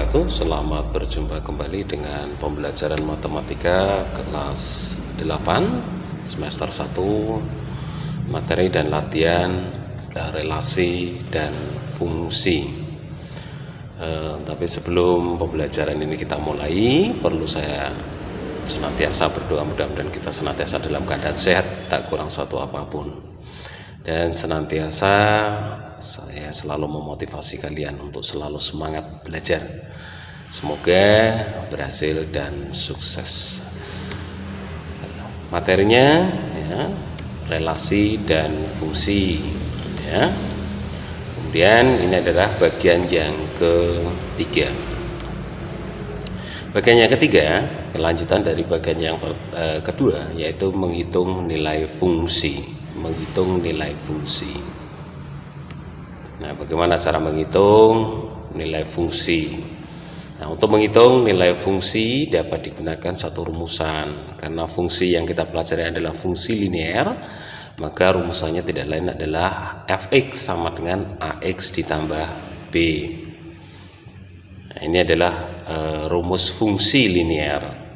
wabarakatuh. Selamat berjumpa kembali dengan pembelajaran matematika kelas 8 semester 1, materi dan latihan relasi dan fungsi. Tapi sebelum pembelajaran ini kita mulai, perlu saya senantiasa berdoa mudah-mudahan kita senantiasa dalam keadaan sehat, tak kurang satu apapun. Dan senantiasa saya selalu memotivasi kalian untuk selalu semangat belajar. Semoga berhasil dan sukses. Materinya ya, relasi dan fungsi ya. Kemudian ini adalah bagian yang ketiga. Bagian yang ketiga, kelanjutan dari bagian yang kedua, yaitu menghitung nilai fungsi. Menghitung nilai fungsi. Nah, bagaimana cara menghitung nilai fungsi? Nah, untuk menghitung nilai fungsi dapat digunakan satu rumusan. Karena fungsi yang kita pelajari adalah fungsi linear, maka rumusannya tidak lain adalah fx sama dengan ax ditambah b. Nah, ini adalah rumus fungsi linear.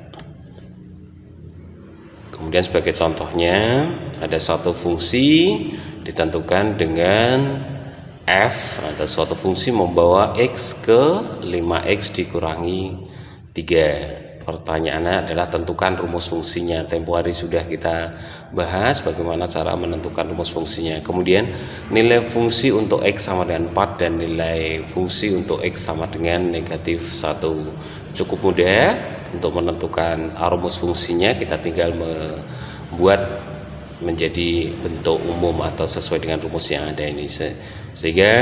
Kemudian sebagai contohnya ada suatu fungsi ditentukan dengan f atau suatu fungsi membawa x ke 5x dikurangi 3. Pertanyaannya adalah tentukan rumus fungsinya. Tempo hari sudah kita bahas bagaimana cara menentukan rumus fungsinya. Kemudian nilai fungsi untuk x sama dengan 4 dan nilai fungsi untuk x sama dengan negatif 1. Cukup mudah untuk menentukan rumus fungsinya, kita tinggal membuat menjadi bentuk umum atau sesuai dengan rumus yang ada ini. Sehingga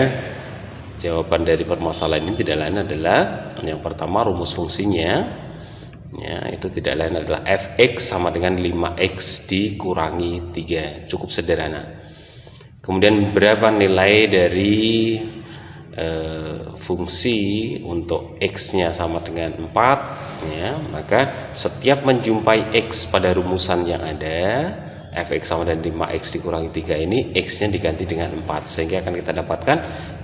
jawaban dari permasalahan ini tidak lain adalah yang pertama, rumus fungsinya ya, itu tidak lain adalah fx sama dengan 5x dikurangi 3. Cukup sederhana. Kemudian berapa nilai dari fungsi untuk x-nya sama dengan 4 ya, maka setiap menjumpai x pada rumusan yang ada fx sama dengan 5x dikurangi 3 ini, x-nya diganti dengan 4, sehingga akan kita dapatkan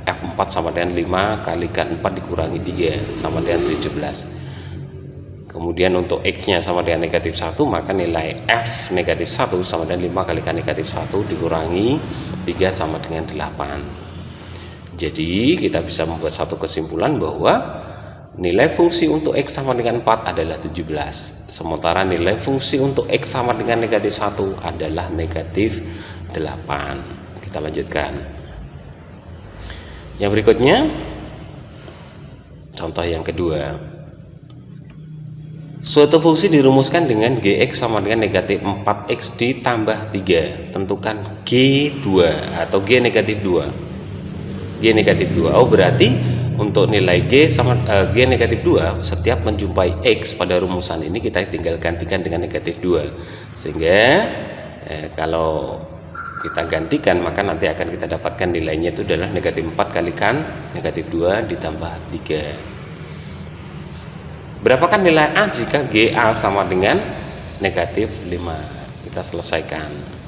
f4 sama dengan 5 kalikan 4 dikurangi 3 sama dengan 17. Kemudian untuk x-nya sama dengan negatif 1, maka nilai f negatif 1 sama dengan 5 kalikan negatif 1 dikurangi 3 sama dengan 8. Jadi kita bisa membuat satu kesimpulan bahwa nilai fungsi untuk x sama dengan 4 adalah 17. Sementara nilai fungsi untuk x sama dengan negatif 1 adalah negatif 8. Kita lanjutkan. Yang berikutnya, contoh yang kedua. Suatu fungsi dirumuskan dengan gx sama dengan negatif 4x ditambah 3. Tentukan g2 atau g negatif 2. G negatif 2. Oh, berarti untuk nilai G sama G negatif 2 setiap menjumpai X pada rumusan ini kita tinggal gantikan dengan negatif 2. Sehingga kalau kita gantikan maka nanti akan kita dapatkan nilainya itu adalah negatif 4 kalikan negatif 2 ditambah 3. Berapakah nilai A jika GA sama dengan negatif 5? Kita selesaikan.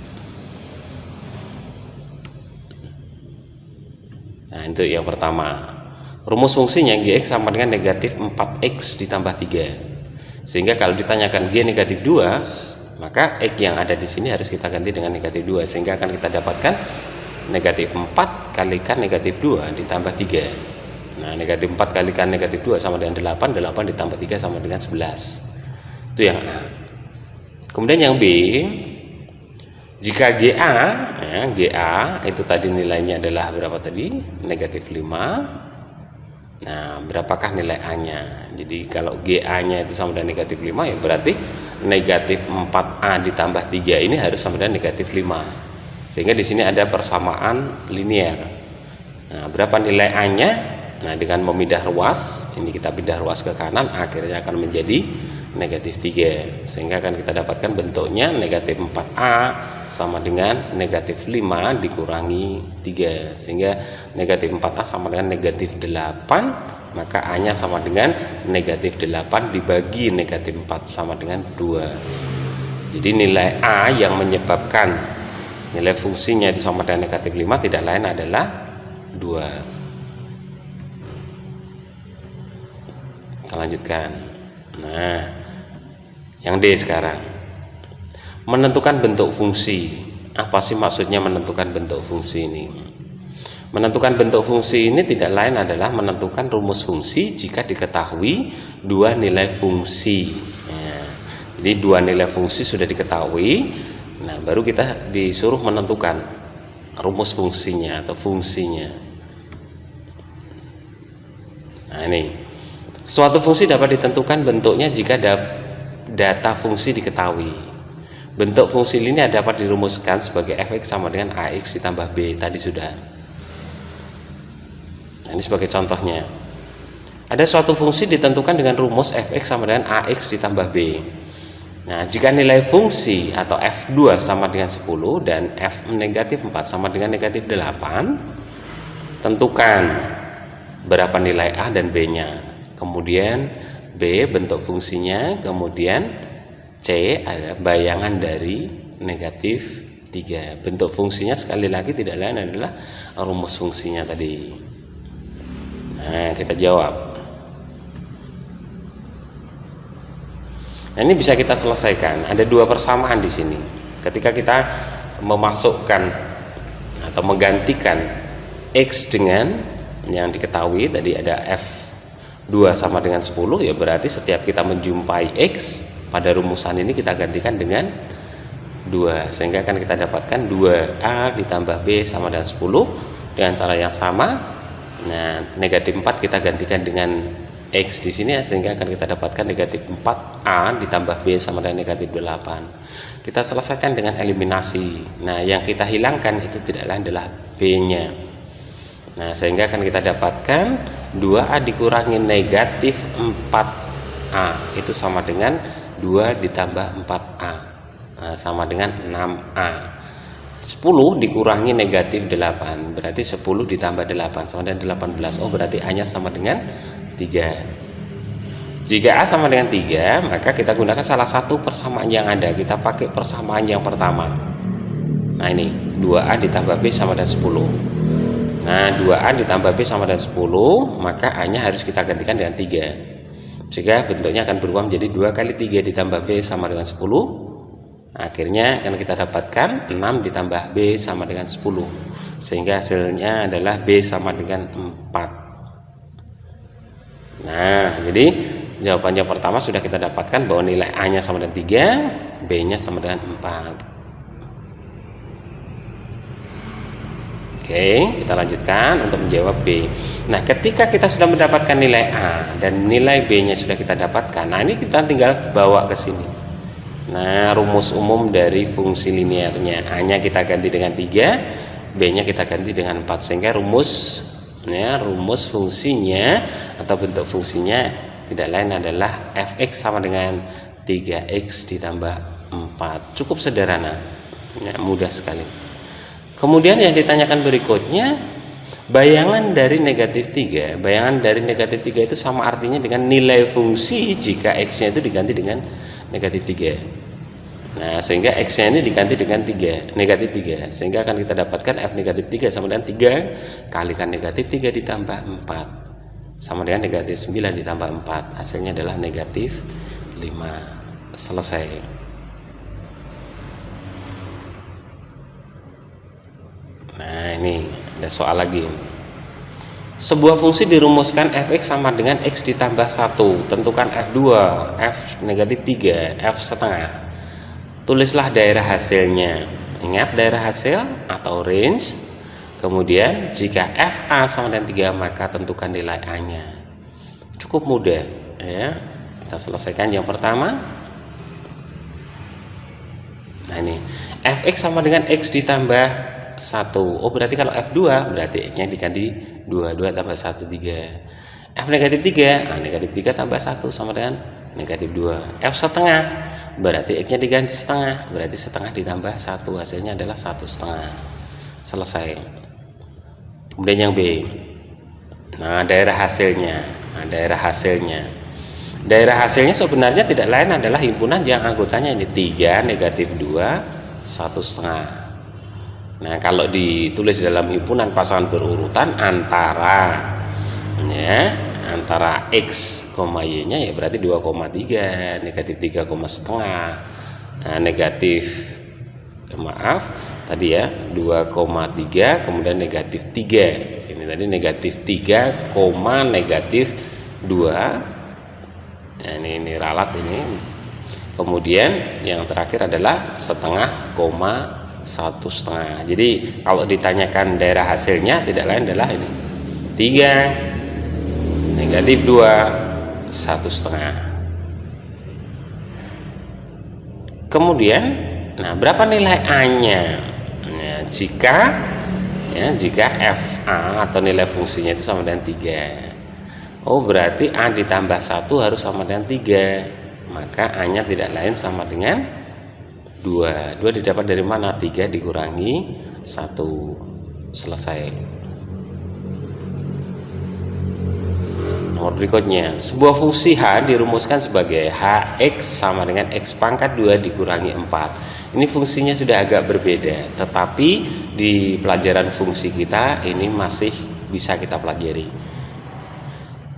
Nah, itu yang pertama. Rumus fungsinya gx sama dengan negatif 4x ditambah 3. Sehingga kalau ditanyakan g negatif 2, maka x yang ada di sini harus kita ganti dengan negatif 2. Sehingga akan kita dapatkan negatif 4 kalikan negatif 2 ditambah 3. Nah, negatif 4 kalikan negatif 2 sama dengan 8. 8 ditambah 3 sama dengan 11. Itu yang A. Kemudian yang B, jika GA, ya, GA itu tadi nilainya adalah berapa tadi? Negatif 5. Nah, berapakah nilai A-nya? Jadi kalau GA-nya itu sama dengan negatif 5, ya berarti negatif 4A ditambah 3 ini harus sama dengan negatif 5. Sehingga di sini ada persamaan linear. Nah, berapa nilai A-nya? Nah, dengan memindah ruas, ini kita pindah ruas ke kanan, akhirnya akan menjadi negatif 3. Sehingga akan kita dapatkan bentuknya negatif 4A sama dengan negatif 5 dikurangi 3. Sehingga negatif 4A sama dengan negatif 8, maka A nya sama dengan negatif 8 dibagi negatif 4 sama dengan 2. Jadi nilai A yang menyebabkan nilai fungsinya itu sama dengan negatif 5 tidak lain adalah 2. Kita lanjutkan. Nah, yang D sekarang. Menentukan bentuk fungsi. Apa sih maksudnya menentukan bentuk fungsi ini? Menentukan bentuk fungsi ini tidak lain adalah menentukan rumus fungsi jika diketahui dua nilai fungsi. Ya, jadi dua nilai fungsi sudah diketahui, nah baru kita disuruh menentukan rumus fungsinya atau fungsinya. Nah ini, suatu fungsi dapat ditentukan bentuknya jika data fungsi diketahui. Bentuk fungsi linear dapat dirumuskan sebagai fx sama dengan ax ditambah b. Tadi sudah. Nah, ini sebagai contohnya. Ada suatu fungsi ditentukan dengan rumus fx sama dengan ax ditambah b. Nah, jika nilai fungsi atau f2 sama dengan 10 dan f negatif 4 sama dengan negatif 8, tentukan berapa nilai a dan b-nya. Kemudian b bentuk fungsinya, kemudian C ada bayangan dari negatif 3. Bentuk fungsinya sekali lagi tidak lain adalah rumus fungsinya tadi. Nah, kita jawab. Nah, ini bisa kita selesaikan. Ada dua persamaan di sini. Ketika kita memasukkan atau menggantikan X dengan yang diketahui tadi ada F2 sama dengan 10, ya berarti setiap kita menjumpai X pada rumusan ini kita gantikan dengan 2, sehingga akan kita dapatkan 2A ditambah B sama dengan 10 dengan cara yang sama. Nah, negatif 4 kita gantikan dengan X di sini, sehingga akan kita dapatkan negatif 4A ditambah B sama dengan negatif 8. Kita selesaikan dengan eliminasi. Nah, yang kita hilangkan itu tidak lain adalah B-nya. Nah, sehingga akan kita dapatkan 2A dikurangi negatif 4A itu sama dengan 2 ditambah 4A, nah, sama dengan 6A. 10 dikurangi negatif 8, berarti 10 ditambah 8 sama dengan 18. Oh, berarti A nya sama dengan 3. Jika A sama dengan 3, maka kita gunakan salah satu persamaan yang ada. Kita pakai persamaan yang pertama. Nah, ini 2A ditambah B sama dengan 10. Nah, 2A ditambah B sama dengan 10, maka A nya harus kita gantikan dengan 3. Jika bentuknya akan berubah menjadi 2 kali 3 ditambah B sama dengan 10. Akhirnya akan kita dapatkan 6 ditambah B sama dengan 10, sehingga hasilnya adalah B sama dengan 4. Nah, jadi jawaban yang pertama sudah kita dapatkan bahwa nilai A nya sama dengan 3, B nya sama dengan 4. Oke, kita lanjutkan untuk menjawab B. Nah, ketika kita sudah mendapatkan nilai A dan nilai B nya sudah kita dapatkan, nah ini kita tinggal bawa ke sini. Nah, rumus umum dari fungsi linearnya, A nya kita ganti dengan 3, B nya kita ganti dengan 4, sehingga rumus fungsinya atau bentuk fungsinya tidak lain adalah fx sama dengan 3x ditambah 4. Cukup sederhana, ya, mudah sekali. Kemudian yang ditanyakan berikutnya, bayangan dari negatif 3. Bayangan dari negatif 3 itu sama artinya dengan nilai fungsi jika x nya itu diganti dengan negatif 3. Nah, sehingga x nya ini diganti dengan 3, negatif 3, sehingga akan kita dapatkan f negatif 3 sama dengan 3 kalikan negatif 3 ditambah 4 sama dengan negatif 9 ditambah 4. Hasilnya adalah negatif 5. Selesai. Nah, ini ada soal lagi. Sebuah fungsi dirumuskan fx sama dengan x ditambah 1. Tentukan f2, f negatif 3, f setengah. Tulislah daerah hasilnya. Ingat daerah hasil atau range. Kemudian jika fa sama dengan 3, maka tentukan nilai a nya. Cukup mudah, ya. Kita selesaikan yang pertama. Nah, ini fx sama dengan x ditambah 1. Oh, berarti kalau F2 berarti X nya diganti 2 tambah 1, 3. F negatif 3, nah, negatif 3 tambah 1 sama dengan negatif 2. F setengah, berarti X nya diganti setengah, berarti setengah ditambah 1, hasilnya adalah 1,5. Selesai. Kemudian yang B. Nah, daerah hasilnya. Daerah hasilnya sebenarnya tidak lain adalah himpunan yang anggotanya ini 3, negatif 2, 1,5. Nah, kalau ditulis dalam himpunan pasangan berurutan antara antara X, Y nya ya berarti 2,3, negatif 3,5. Nah, negatif, maaf tadi ya 2,3 kemudian negatif 3. Ini tadi negatif 3, negatif 2. Nah, ini ralat ini. Kemudian yang terakhir adalah setengah, 1,5. Jadi kalau ditanyakan daerah hasilnya tidak lain adalah ini 3, negatif 2, 1,5. Kemudian, nah berapa nilai A-nya? Nah, jika FA atau nilai fungsinya itu sama dengan 3. Oh, berarti A ditambah 1 harus sama dengan 3. Maka A-nya tidak lain sama dengan 2. 2 didapat dari mana? 3 dikurangi 1. Selesai. Nomor berikutnya, sebuah fungsi H dirumuskan sebagai Hx sama dengan X pangkat 2 dikurangi 4. Ini fungsinya sudah agak berbeda, tetapi di pelajaran fungsi kita ini masih bisa kita pelajari.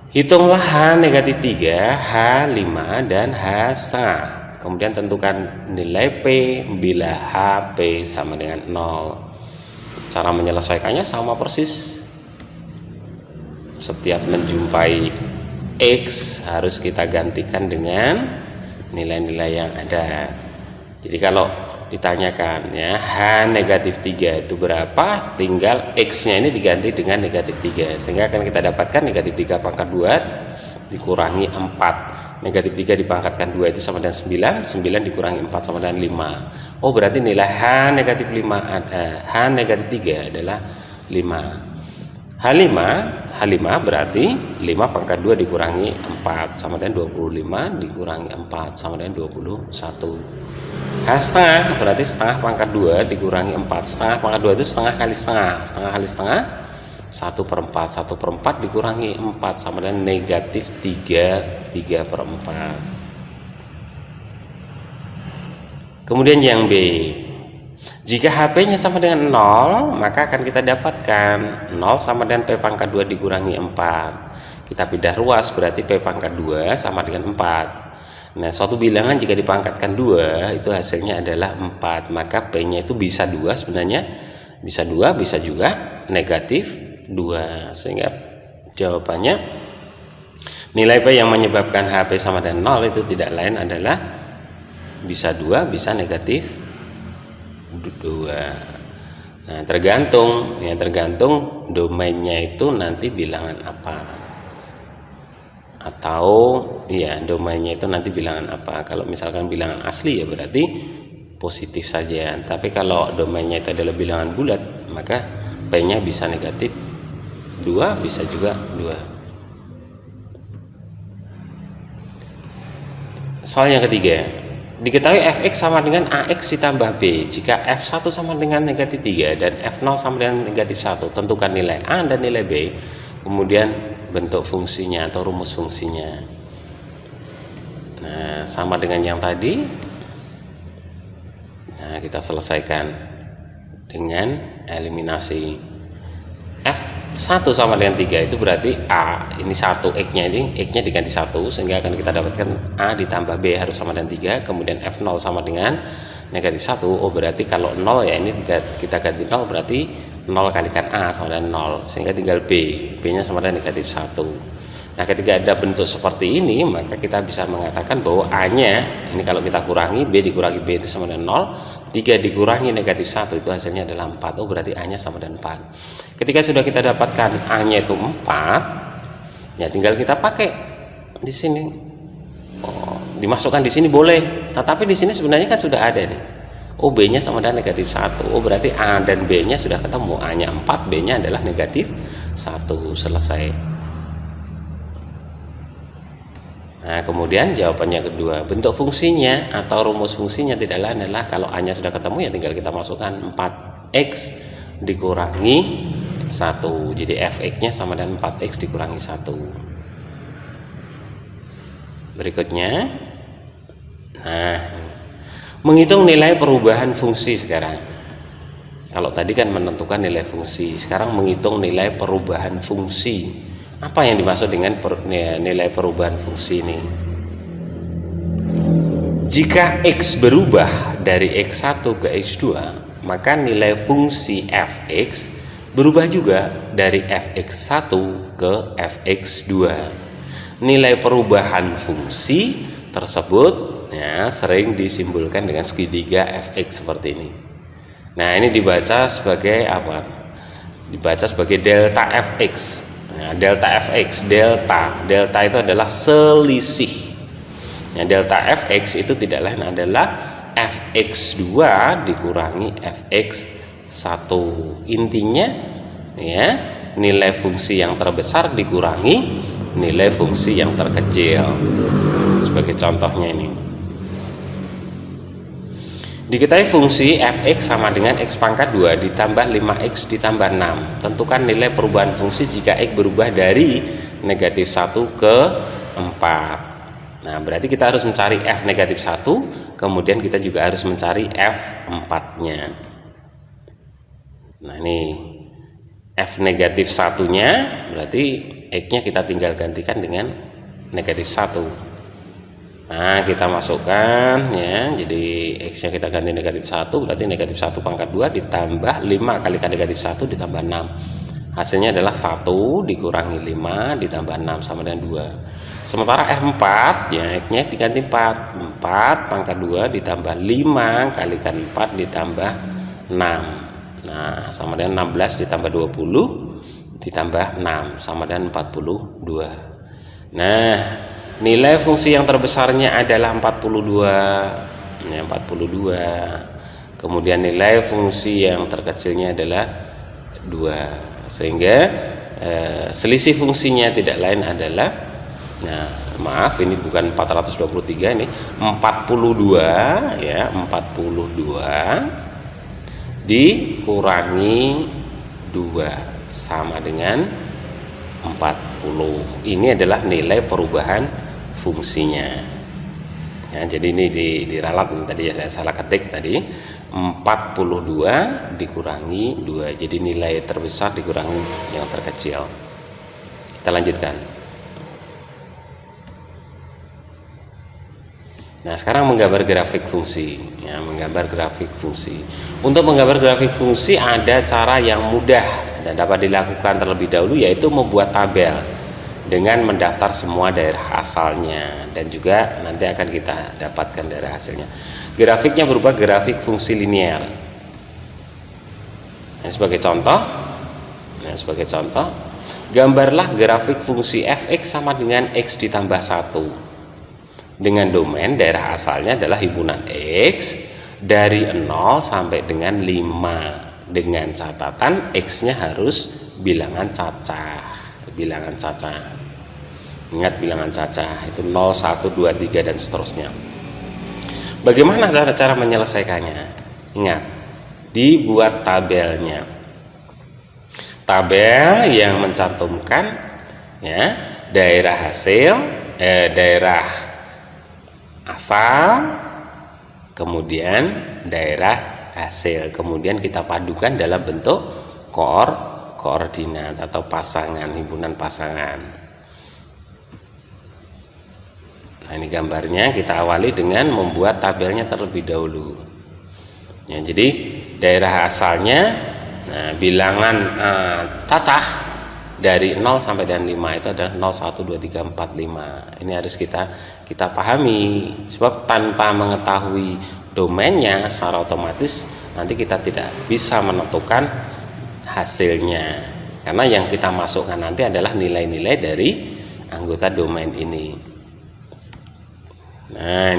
Hitunglah H negatif 3, H5, dan H1. Kemudian tentukan nilai P bila HP sama dengan 0. Cara menyelesaikannya sama persis. Setiap menjumpai X harus kita gantikan dengan nilai-nilai yang ada. Jadi kalau ditanyakan ya H negatif 3 itu berapa, tinggal X nya ini diganti dengan negatif 3, sehingga akan kita dapatkan negatif 3 pangkat 2 dikurangi 4. Negatif 3 dipangkatkan 2 itu sama dengan 9, 9 dikurangi 4 sama dengan 5. Oh, berarti nilai H negatif 3 adalah 5. H5 berarti 5 pangkat 2 dikurangi 4 sama dengan 25, dikurangi 4 sama dengan 21. H1 berarti setengah pangkat 2 dikurangi 4. Setengah pangkat 2 itu setengah kali setengah. Setengah kali setengah 1/4. 1/4 dikurangi 4 sama dengan negatif 3/4. Kemudian yang B, jika HP-nya sama dengan 0, maka akan kita dapatkan 0 sama dengan P pangkat 2 dikurangi 4. Kita pindah ruas, berarti P pangkat 2 sama dengan 4. Nah, suatu bilangan jika dipangkatkan 2, itu hasilnya adalah 4. Maka P-nya itu bisa 2 sebenarnya. Bisa 2, bisa juga negatif 2. Sehingga jawabannya nilai P yang menyebabkan HP sama dengan 0 itu tidak lain adalah bisa 2, bisa negatif 2. Nah, tergantung domainnya itu nanti bilangan apa, atau ya domainnya itu nanti bilangan apa. Kalau misalkan bilangan asli ya berarti positif saja, tapi kalau domainnya itu adalah bilangan bulat, maka P-nya bisa negatif 2, bisa juga 2. Soal yang ketiga, diketahui Fx sama dengan Ax ditambah B jika F1 sama dengan negatif 3 dan F0 sama dengan negatif 1. Tentukan nilai A dan nilai B, kemudian bentuk fungsinya atau rumus fungsinya. Nah, sama dengan yang tadi. Nah, kita selesaikan dengan eliminasi. F1 sama dengan 3 itu berarti A, ini 1, X-nya diganti 1, sehingga akan kita dapatkan A ditambah B harus sama dengan 3. Kemudian F0 sama dengan negatif 1. Oh, berarti kalau 0 ya ini kita ganti 0, berarti 0 kalikan A sama dengan 0, sehingga tinggal B nya sama dengan negatif 1. Nah, ketika ada bentuk seperti ini, maka kita bisa mengatakan bahwa A nya ini kalau kita kurangi, B dikurangi B itu sama dengan 0, 3 dikurangi negatif 1 itu hasilnya adalah 4. Oh, berarti A nya sama dengan 4. Ketika sudah kita dapatkan A nya itu 4, ya tinggal kita pakai di sini. Oh, dimasukkan di sini boleh, tetapi di sini sebenarnya kan sudah ada nih. Oh, B nya sama dengan negatif 1. Oh, berarti A dan B nya sudah ketemu. A nya 4, B nya adalah negatif 1. Selesai. Nah, kemudian jawabannya kedua, bentuk fungsinya atau rumus fungsinya tidak lain adalah kalau A nya sudah ketemu ya tinggal kita masukkan 4x dikurangi 1. Jadi Fx nya sama dengan 4x dikurangi 1. Berikutnya, nah, menghitung nilai perubahan fungsi sekarang. Kalau tadi kan menentukan nilai fungsi, sekarang menghitung nilai perubahan fungsi Apa yang dimaksud dengan nilai perubahan fungsi ini? Jika X berubah dari X1 ke X2, maka nilai fungsi fx berubah juga dari fx1 ke fx2. Nilai perubahan fungsi tersebut ya sering disimbolkan dengan segitiga fx seperti ini. Nah, ini dibaca sebagai apa? Dibaca sebagai delta fx. Nah, delta fx, delta itu adalah selisih. Nah, delta fx itu tidak lain adalah fx2 dikurangi fx1. Intinya ya, nilai fungsi yang terbesar dikurangi nilai fungsi yang terkecil. Sebagai contohnya ini, diketahui fungsi fx sama dengan x pangkat 2 ditambah 5x ditambah 6. Tentukan nilai perubahan fungsi jika x berubah dari negatif 1 ke 4. Nah, berarti kita harus mencari f negatif 1, kemudian kita juga harus mencari f4-nya. Nah, ini f negatif 1-nya, berarti x-nya kita tinggal gantikan dengan negatif 1. Nah, kita masukkan ya, jadi x-nya kita ganti negatif 1, berarti negatif 1 pangkat 2 ditambah 5 kali negatif 1 ditambah 6. Hasilnya adalah 1 dikurangi 5 ditambah 6 sama dengan 2. Sementara f4 ya, x-nya diganti 4. 4 pangkat 2 ditambah 5 kali 4 ditambah 6. Nah, sama dengan 16 ditambah 20 ditambah 6 sama dengan 42. Nah, nilai fungsi yang terbesarnya adalah 42. Ya, 42. Kemudian nilai fungsi yang terkecilnya adalah 2. Sehingga selisih fungsinya tidak lain adalah, nah maaf, ini bukan 423, ini 42 ya, 42 dikurangi 2 sama dengan 40. Ini adalah nilai perubahan fungsinya ya. Jadi ini diralat tadi ya, saya salah ketik tadi, 42 dikurangi 2, jadi nilai terbesar dikurangi yang terkecil. Kita lanjutkan. Nah, sekarang menggambar grafik fungsi ya, menggambar grafik fungsi. Untuk menggambar grafik fungsi ada cara yang mudah dan dapat dilakukan terlebih dahulu, yaitu membuat tabel dengan mendaftar semua daerah asalnya, dan juga nanti akan kita dapatkan daerah hasilnya. Grafiknya berupa grafik fungsi linear. Nah, sebagai contoh, gambarlah grafik fungsi fx sama dengan x ditambah 1 dengan domain daerah asalnya adalah himpunan x dari 0 sampai dengan 5, dengan catatan x-nya harus bilangan cacah. Ingat, bilangan cacah itu 0, 1, 2, 3 dan seterusnya. Bagaimana cara menyelesaikannya? Ingat, dibuat tabelnya. Tabel yang mencantumkan ya, daerah hasil, daerah asal, kemudian daerah hasil, kemudian kita padukan dalam bentuk koordinat atau pasangan, himpunan pasangan. Nah, ini gambarnya. Kita awali dengan membuat tabelnya terlebih dahulu ya. Jadi daerah asalnya, nah, bilangan cacah dari 0 sampai dengan 5 itu adalah 0, 1, 2, 3, 4, 5. Ini harus kita pahami, sebab tanpa mengetahui domainnya secara otomatis nanti kita tidak bisa menentukan hasilnya, karena yang kita masukkan nanti adalah nilai-nilai dari anggota domain ini. Nah,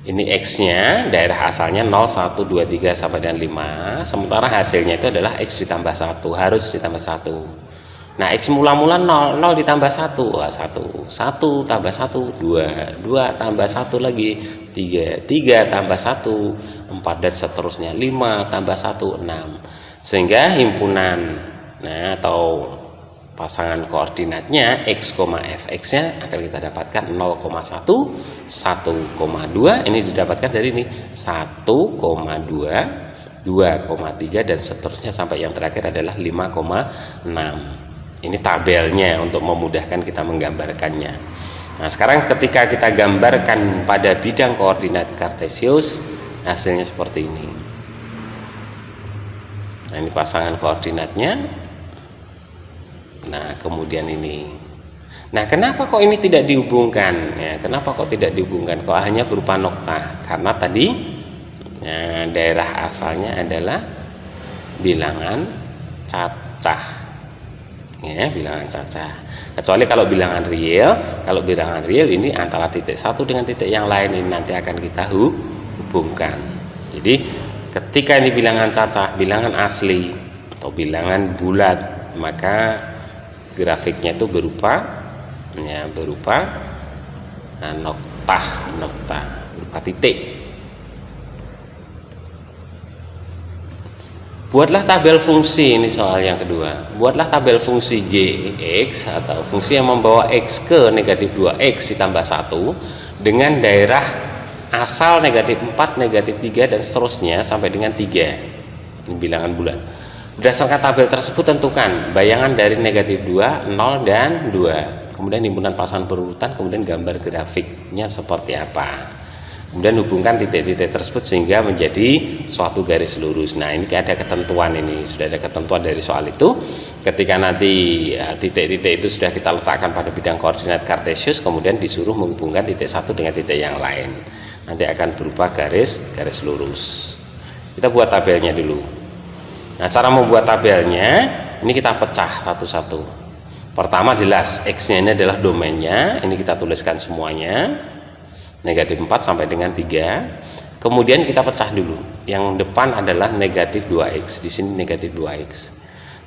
ini x-nya, daerah asalnya 0, 1, 2, 3 sampai dengan 5, sementara hasilnya itu adalah x ditambah 1, harus ditambah 1. Nah, x mula-mula 0, 0 ditambah 1, wah 1 tambah 1, 2 tambah 1 lagi, 3 tambah 1, 4 dan seterusnya, 5 tambah 1, 6. Sehingga himpunan, nah, atau pasangan koordinatnya x, fx-nya akan kita dapatkan 0,1, 1,2, ini didapatkan dari ini 1,2, 2,3 dan seterusnya sampai yang terakhir adalah 5,6. Ini tabelnya untuk memudahkan kita menggambarkannya. Nah, sekarang ketika kita gambarkan pada bidang koordinat kartesius, hasilnya seperti ini. Nah, ini pasangan koordinatnya. Nah, kemudian ini. Nah, kenapa kok ini tidak dihubungkan? Ya, kenapa kok tidak dihubungkan? Kok hanya berupa nokta? Karena tadi ya, daerah asalnya adalah bilangan cacah. Ya, bilangan cacah. Kecuali kalau bilangan real ini antara titik satu dengan titik yang lain ini nanti akan kita hubungkan. Jadi ketika ini bilangan cacah, bilangan asli atau bilangan bulat, maka grafiknya itu berupa nokta berupa titik. Buatlah tabel fungsi, ini soal yang kedua. Buatlah tabel fungsi gx atau fungsi yang membawa x ke negatif 2x ditambah 1 dengan daerah asal negatif 4, negatif 3 dan seterusnya sampai dengan 3. Ini bilangan bulat. Berdasarkan tabel tersebut tentukan bayangan dari negatif 2, 0 dan 2. Kemudian himpunan pasangan berurutan, kemudian gambar grafiknya seperti apa. Kemudian hubungkan titik-titik tersebut sehingga menjadi suatu garis lurus. Nah, ini ada ketentuan, ini sudah ada ketentuan dari soal itu. Ketika nanti titik-titik itu sudah kita letakkan pada bidang koordinat kartesius, kemudian disuruh menghubungkan titik satu dengan titik yang lain. Nanti akan berupa garis lurus. Kita buat tabelnya dulu. Nah, cara membuat tabelnya ini kita pecah satu-satu. Pertama jelas x-nya ini adalah domainnya, ini kita tuliskan semuanya. Negatif 4 sampai dengan 3. Kemudian kita pecah dulu. Yang depan adalah negatif 2x. Di sini negatif 2x.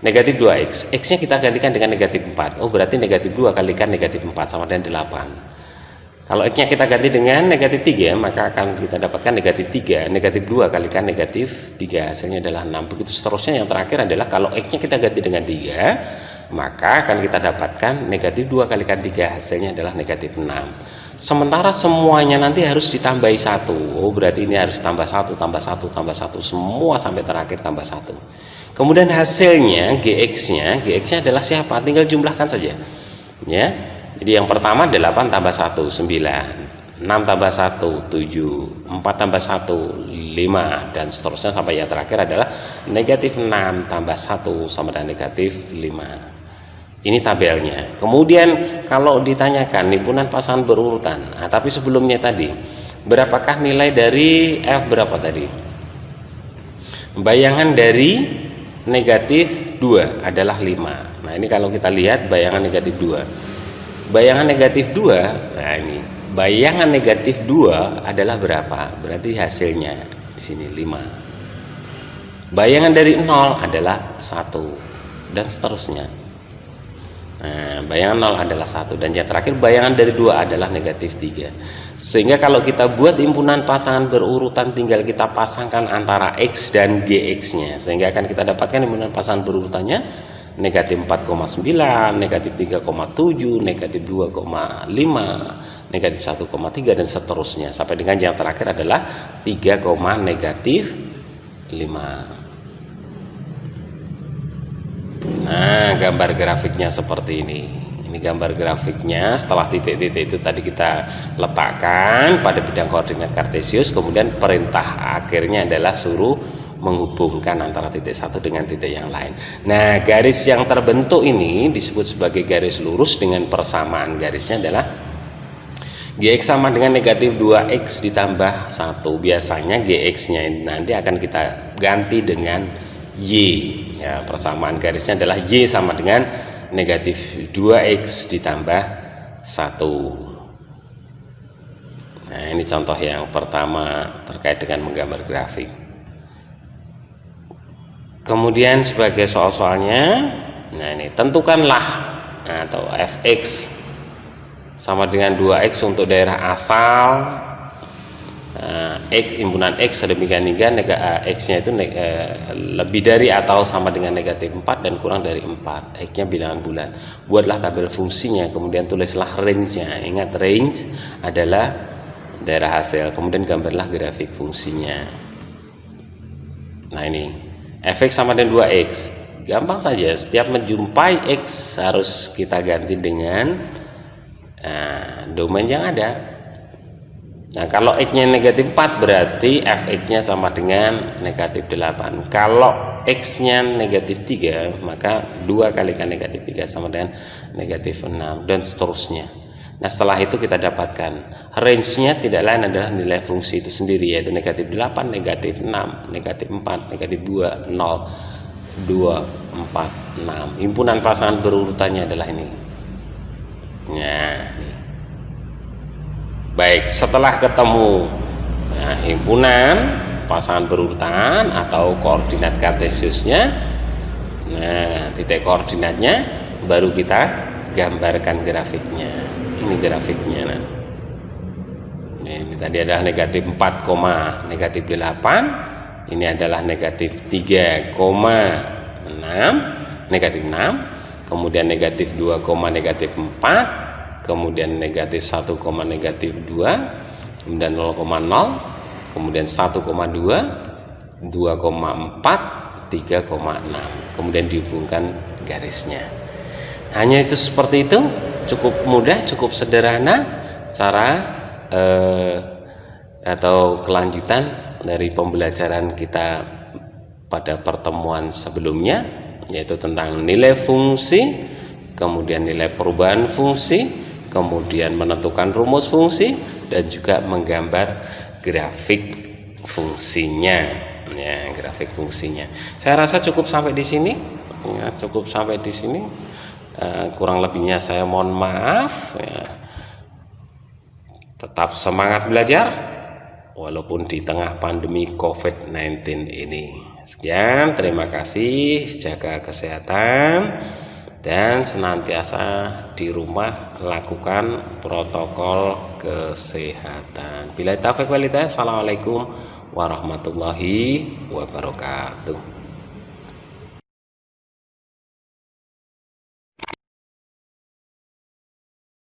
Negatif 2x. X-nya kita gantikan dengan negatif 4. Oh, berarti negatif 2 kalikan negatif 4 sama dengan 8. Kalau x-nya kita ganti dengan negatif 3, maka akan kita dapatkan negatif 3. Negatif 2 kalikan negatif 3. Hasilnya adalah 6. Begitu seterusnya. Yang terakhir adalah kalau x-nya kita ganti dengan 3, maka akan kita dapatkan negatif 2 kalikan 3. Hasilnya adalah negatif 6. Sementara semuanya nanti harus ditambahi 1. Oh, berarti ini harus tambah 1, tambah 1, tambah 1. Semua sampai terakhir tambah 1. Kemudian hasilnya GX-nya adalah siapa? Tinggal jumlahkan saja. Ya. Jadi yang pertama 8 tambah 1, 9. 6 tambah 1, 7. 4 tambah 1, 5. Dan seterusnya sampai yang terakhir adalah negatif 6 tambah 1 sama dengan negatif 5. Ini tabelnya. Kemudian kalau ditanyakan himpunan pasangan berurutan, nah, tapi sebelumnya tadi berapakah nilai dari f berapa tadi? Bayangan dari negatif 2 adalah 5. Nah, ini kalau kita lihat bayangan negatif 2. Bayangan negatif 2, nah ini. Bayangan negatif 2 adalah berapa? Berarti hasilnya di sini 5. Bayangan dari 0 adalah 1 dan seterusnya. Nah, bayangan 0 adalah 1 dan yang terakhir bayangan dari 2 adalah negatif 3. Sehingga kalau kita buat himpunan pasangan berurutan tinggal kita pasangkan antara x dan gx-nya. Sehingga akan kita dapatkan himpunan pasangan berurutannya negatif 4,9, negatif 3,7, negatif 2,5, negatif 1,3 dan seterusnya. Sampai dengan yang terakhir adalah 3, negatif 5. Nah, gambar grafiknya seperti ini. Ini gambar grafiknya setelah titik-titik itu tadi kita letakkan pada bidang koordinat kartesius. Kemudian perintah akhirnya adalah suruh menghubungkan antara titik satu dengan titik yang lain. Nah, garis yang terbentuk ini disebut sebagai garis lurus dengan persamaan garisnya adalah Gx sama dengan negatif 2x ditambah 1. Biasanya Gx-nya nanti akan kita ganti dengan Y. Ya, persamaan garisnya adalah Y sama dengan negatif 2x ditambah 1. Nah, ini contoh yang pertama terkait dengan menggambar grafik. Kemudian sebagai soal-soalnya, nah ini tentukanlah atau fx sama dengan 2x untuk daerah asal. X himpunan X sedemikian hingga X-nya itu lebih dari atau sama dengan negatif 4 dan kurang dari 4. X-nya bilangan bulat. Buatlah tabel fungsinya, kemudian tulislah range-nya. Ingat, range adalah daerah hasil. Kemudian gambarlah grafik fungsinya. Nah, ini fx sama dengan 2x. Gampang saja, setiap menjumpai X harus kita ganti dengan domain yang ada. Nah, kalau X-nya negatif 4 berarti Fx-nya sama dengan negatif 8. Kalau X-nya negatif 3, maka 2 kalikan negatif 3 sama dengan negatif 6, dan seterusnya. Nah, setelah itu kita dapatkan range-nya tidak lain adalah nilai fungsi itu sendiri, yaitu negatif 8, negatif 6, negatif 4, negatif 2, 0, 2, 4, 6. Himpunan pasangan berurutannya adalah ini. Nah, ini. Baik, setelah ketemu himpunan pasangan berurutan atau koordinat kartesiusnya, nah titik koordinatnya, baru kita gambarkan grafiknya. Ini grafiknya. Nah, ini tadi adalah negatif 4, negatif 8. Ini adalah negatif 3, negatif 6. Kemudian negatif 2, negatif 4. Kemudian negatif 1, negatif 2, kemudian 0,0, kemudian 1,2, 2,4, 3,6, kemudian dihubungkan garisnya. Hanya itu, seperti itu, cukup mudah, cukup sederhana cara atau kelanjutan dari pembelajaran kita pada pertemuan sebelumnya, yaitu tentang nilai fungsi, kemudian nilai perubahan fungsi, kemudian menentukan rumus fungsi, dan juga menggambar grafik fungsinya. Ya, grafik fungsinya. Saya rasa cukup sampai di sini. Ya, cukup sampai di sini. Kurang lebihnya saya mohon maaf. Ya. Tetap semangat belajar, walaupun di tengah pandemi COVID-19 ini. Sekian, terima kasih. Jaga kesehatan. Dan senantiasa di rumah lakukan protokol kesehatan. Billahi taufiq wal hidayah. Assalamualaikum warahmatullahi wabarakatuh.